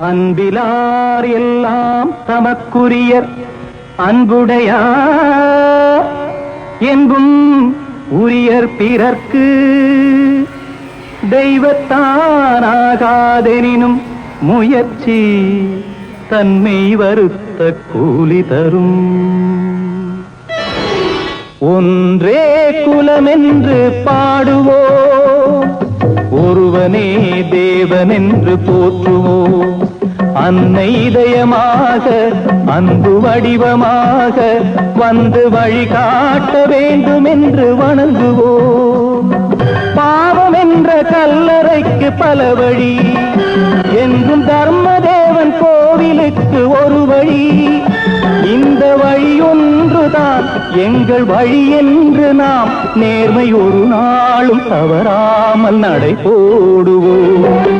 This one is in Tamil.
அன்பிலார் எல்லாம் தமக்குரியர் அன்புடையார் என்பும் உரியர் பிறர்க்கு தெய்வத்தானாகாதெனினும் முயற்சி தன்மை வருத்த கூலி தரும். ஒன்றே குலமென்று பாடுவோம், ஒருவனே தேவனென்று போற்றுவோம். அன்னை இதயமாக அன்பு வடிவமாக வந்து வழிகாட்ட வேண்டும் என்று வணங்குவோம். பாவம் என்ற கல்லறைக்கு பல வழி, என்றும் தர்மதேவன் கோவிலுக்கு ஒரு வழி. இந்த வழியொன்றுதான் எங்கள் வழி என்று நாம் நேர்மை ஒரு நாளும் தவறாமல் நடை போடுவோம்.